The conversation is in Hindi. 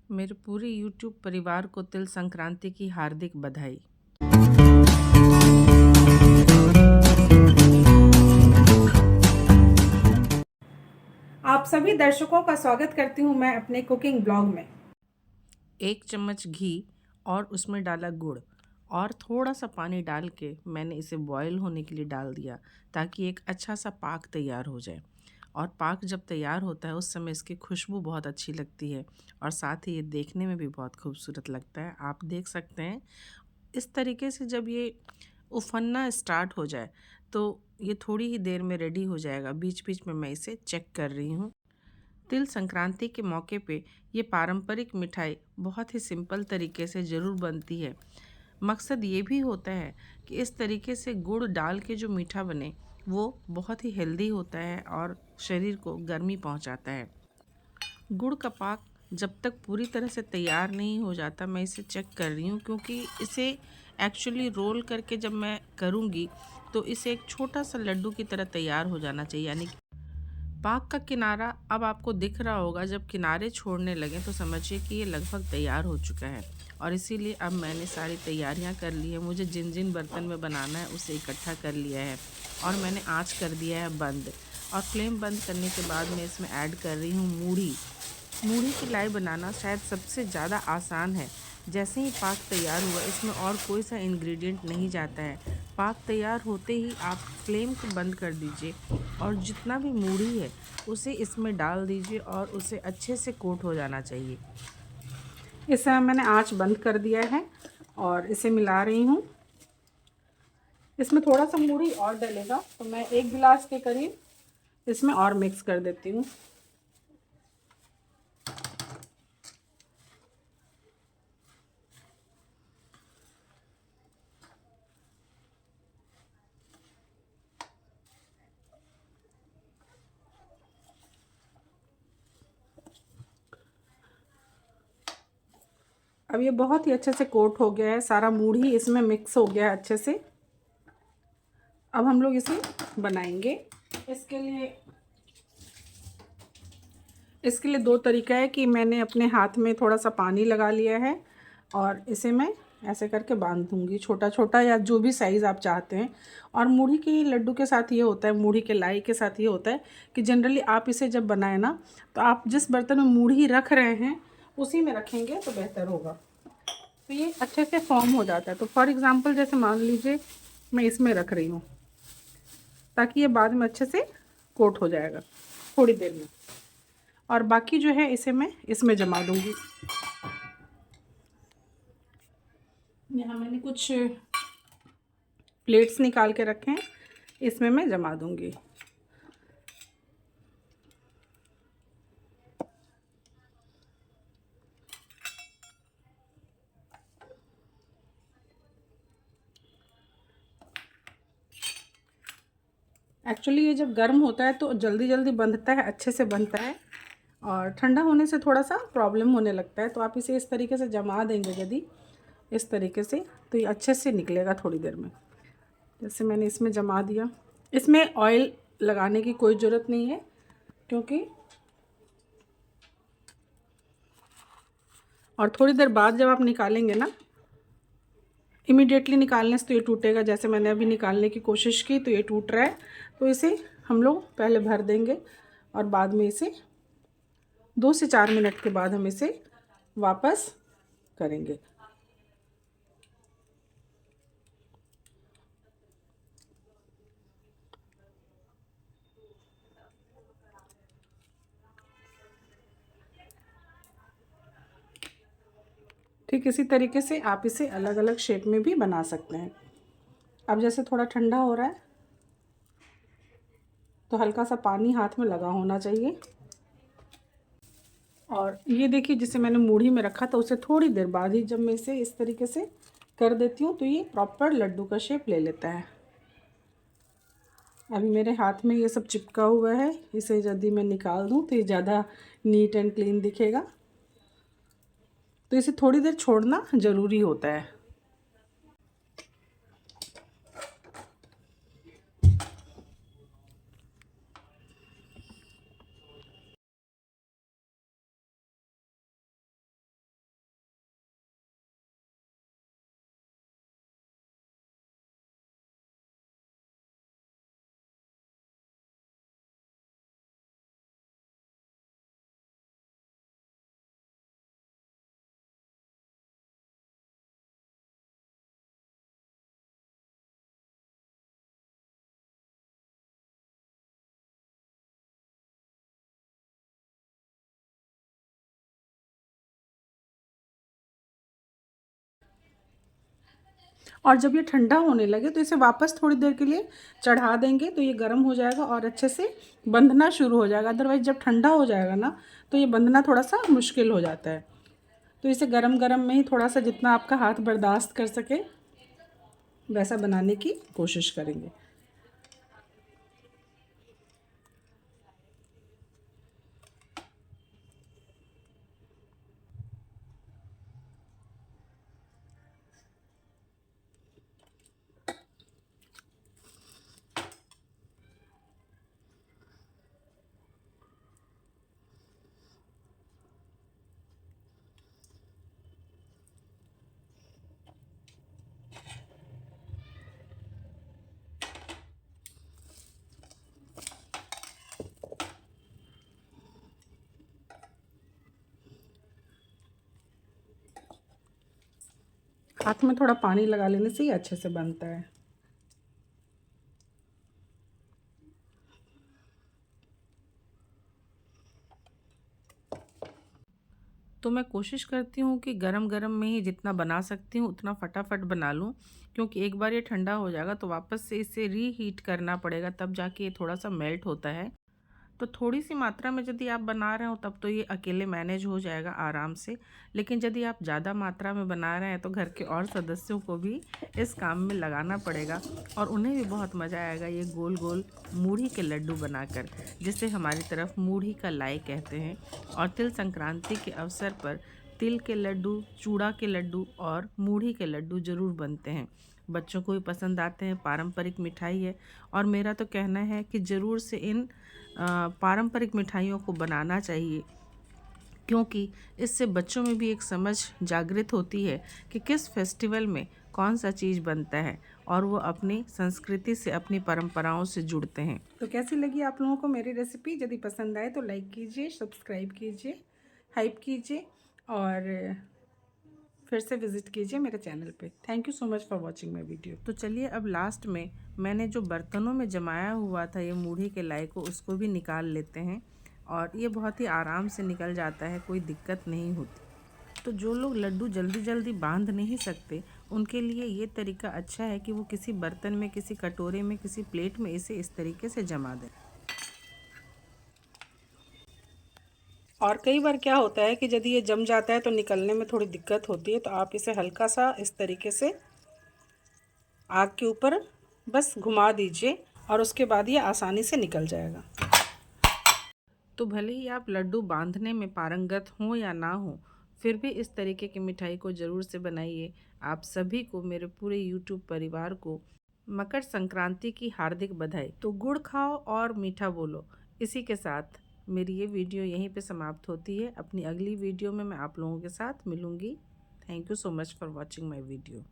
मेरे पूरे YouTube परिवार को तिल संक्रांति की हार्दिक बधाई। आप सभी दर्शकों का स्वागत करती हूँ मैं अपने कुकिंग ब्लॉग में। 1 चम्मच घी और उसमें डाला गुड़ और थोड़ा सा पानी डाल के मैंने इसे बॉईल होने के लिए डाल दिया ताकि एक अच्छा सा पाक तैयार हो जाए। और पाक जब तैयार होता है उस समय इसकी खुशबू बहुत अच्छी लगती है और साथ ही ये देखने में भी बहुत खूबसूरत लगता है। आप देख सकते हैं इस तरीके से जब ये उफनना स्टार्ट हो जाए तो ये थोड़ी ही देर में रेडी हो जाएगा। बीच बीच में मैं इसे चेक कर रही हूँ। तिल संक्रांति के मौके पे ये पारंपरिक मिठाई बहुत ही सिंपल तरीके से ज़रूर बनती है। मकसद ये भी होता है कि इस तरीके से गुड़ डाल के जो मीठा बने वो बहुत ही हेल्दी होता है और शरीर को गर्मी पहुंचाता है। गुड़ का पाक जब तक पूरी तरह से तैयार नहीं हो जाता मैं इसे चेक कर रही हूँ, क्योंकि इसे एक्चुअली रोल करके जब मैं करूँगी तो इसे एक छोटा सा लड्डू की तरह तैयार हो जाना चाहिए। यानी पाक का किनारा अब आपको दिख रहा होगा। जब किनारे छोड़ने लगे तो समझिए कि ये लगभग तैयार हो चुका है। और इसीलिए अब मैंने सारी तैयारियां कर ली है। मुझे जिन जिन बर्तन में बनाना है उसे इकट्ठा कर लिया है और मैंने आंच कर दिया है बंद। और फ्लेम बंद करने के बाद मैं इसमें ऐड कर रही हूँ मूढ़ी। मूढ़ी की लाई बनाना शायद सबसे ज़्यादा आसान है। जैसे ही पाक तैयार हुआ इसमें और कोई सा इंग्रेडिएंट नहीं जाता है। पाक तैयार होते ही आप फ्लेम को बंद कर दीजिए और जितना भी मूढ़ी है उसे इसमें डाल दीजिए और उसे अच्छे से कोट हो जाना चाहिए। इस समय मैंने आंच बंद कर दिया है और इसे मिला रही हूँ। इसमें थोड़ा सा मूढ़ी और डलेगा तो मैं 1 गिलास के करीब इसमें और मिक्स कर देती हूँ। अब ये बहुत ही अच्छे से कोट हो गया है, सारा मूढ़ी इसमें मिक्स हो गया है अच्छे से। अब हम लोग इसे बनाएंगे। इसके लिए इसके लिए 2 तरीका है कि मैंने अपने हाथ में थोड़ा सा पानी लगा लिया है और इसे मैं ऐसे करके बांध दूँगी, छोटा छोटा या जो भी साइज़ आप चाहते हैं। और मूढ़ी के लड्डू के साथ ये होता है, मूढ़ी के लाई के साथ ये होता है कि जनरली आप इसे जब बनाएं ना तो आप जिस बर्तन में मूढ़ी रख रहे हैं उसी में रखेंगे तो बेहतर होगा, तो ये अच्छे से फॉर्म हो जाता है। तो फॉर एग्ज़ाम्पल जैसे मान लीजिए मैं इसमें रख रही हूँ ताकि ये बाद में अच्छे से कोट हो जाएगा थोड़ी देर में। और बाकी जो है इसे मैं इसमें जमा दूंगी। यहाँ मैंने कुछ प्लेट्स निकाल के रखे हैं, इसमें मैं जमा दूंगी। एक्चुअली ये जब गर्म होता है तो जल्दी जल्दी बंधता है, अच्छे से बनता है। और ठंडा होने से थोड़ा सा प्रॉब्लम होने लगता है। तो आप इसे इस तरीके से जमा देंगे यदि इस तरीके से तो ये अच्छे से निकलेगा थोड़ी देर में। जैसे मैंने इसमें जमा दिया। इसमें ऑयल लगाने की कोई ज़रूरत नहीं है, क्योंकि और थोड़ी देर बाद जब आप निकालेंगे ना, इमीडिएटली निकालने से तो ये टूटेगा। जैसे मैंने अभी निकालने की कोशिश की तो ये टूट रहा है। तो इसे हम लोग पहले भर देंगे और बाद में इसे 2 से 4 मिनट के बाद हम इसे वापस करेंगे। ठीक इसी तरीके से आप इसे अलग अलग शेप में भी बना सकते हैं। अब जैसे थोड़ा ठंडा हो रहा है तो हल्का सा पानी हाथ में लगा होना चाहिए। और ये देखिए जिसे मैंने मूढ़ी में रखा था उसे थोड़ी देर बाद ही जब मैं इसे इस तरीके से कर देती हूँ तो ये प्रॉपर लड्डू का शेप ले लेता है। अभी मेरे हाथ में ये सब चिपका हुआ है, इसे यदि मैं निकाल दूँ तो ये ज़्यादा नीट एंड क्लीन दिखेगा। तो इसे थोड़ी देर छोड़ना ज़रूरी होता है। और जब ये ठंडा होने लगे तो इसे वापस थोड़ी देर के लिए चढ़ा देंगे, तो ये गर्म हो जाएगा और अच्छे से बंधना शुरू हो जाएगा। अदरवाइज़ जब ठंडा हो जाएगा ना तो ये बंधना थोड़ा सा मुश्किल हो जाता है। तो इसे गरम गरम में ही थोड़ा सा जितना आपका हाथ बर्दाश्त कर सके वैसा बनाने की कोशिश करेंगे। हाथ में थोड़ा पानी लगा लेने से ही अच्छे से बनता है। तो मैं कोशिश करती हूँ कि गरम गरम में ही जितना बना सकती हूँ उतना फटाफट बना लूँ, क्योंकि एक बार ये ठंडा हो जाएगा तो वापस से इसे रीहीट करना पड़ेगा, तब जाके ये थोड़ा सा मेल्ट होता है। तो थोड़ी सी मात्रा में यदि आप बना रहे हो तब तो ये अकेले मैनेज हो जाएगा आराम से, लेकिन यदि आप ज़्यादा मात्रा में बना रहे हैं तो घर के और सदस्यों को भी इस काम में लगाना पड़ेगा और उन्हें भी बहुत मज़ा आएगा ये गोल गोल मूढ़ी के लड्डू बनाकर, जिसे हमारी तरफ मूढ़ी का लाई कहते हैं। और तिल संक्रांति के अवसर पर तिल के लड्डू, चूड़ा के लड्डू और मूढ़ी के लड्डू ज़रूर बनते हैं। बच्चों को भी पसंद आते हैं, पारंपरिक मिठाई है और मेरा तो कहना है कि ज़रूर से इन पारंपरिक मिठाइयों को बनाना चाहिए, क्योंकि इससे बच्चों में भी एक समझ जागृत होती है कि किस फेस्टिवल में कौन सा चीज़ बनता है और वो अपनी संस्कृति से, अपनी परंपराओं से जुड़ते हैं। तो कैसी लगी आप लोगों को मेरी रेसिपी? यदि पसंद आए तो लाइक कीजिए, सब्सक्राइब कीजिए, हाइप कीजिए और फिर से विज़िट कीजिए मेरे चैनल पे। Thank you so much for watching my video. तो चलिए अब लास्ट में मैंने जो बर्तनों में जमाया हुआ था ये मूढ़ी के लाई को, उसको भी निकाल लेते हैं और ये बहुत ही आराम से निकल जाता है, कोई दिक्कत नहीं होती। तो जो लोग लड्डू जल्दी जल्दी बांध नहीं सकते उनके लिए ये तरीका अच्छा है कि वो किसी बर्तन में, किसी कटोरे में, किसी प्लेट में इसे इस तरीके से जमा दें। और कई बार क्या होता है कि यदि ये जम जाता है तो निकलने में थोड़ी दिक्कत होती है, तो आप इसे हल्का सा इस तरीके से आग के ऊपर बस घुमा दीजिए और उसके बाद ये आसानी से निकल जाएगा। तो भले ही आप लड्डू बांधने में पारंगत हों या ना हो, फिर भी इस तरीके की मिठाई को ज़रूर से बनाइए। आप सभी को, मेरे पूरे यूट्यूब परिवार को मकर संक्रांति की हार्दिक बधाई। तो गुड़ खाओ और मीठा बोलो। इसी के साथ मेरी ये वीडियो यहीं पे समाप्त होती है। अपनी अगली वीडियो में मैं आप लोगों के साथ मिलूँगी। Thank you so much for watching my video.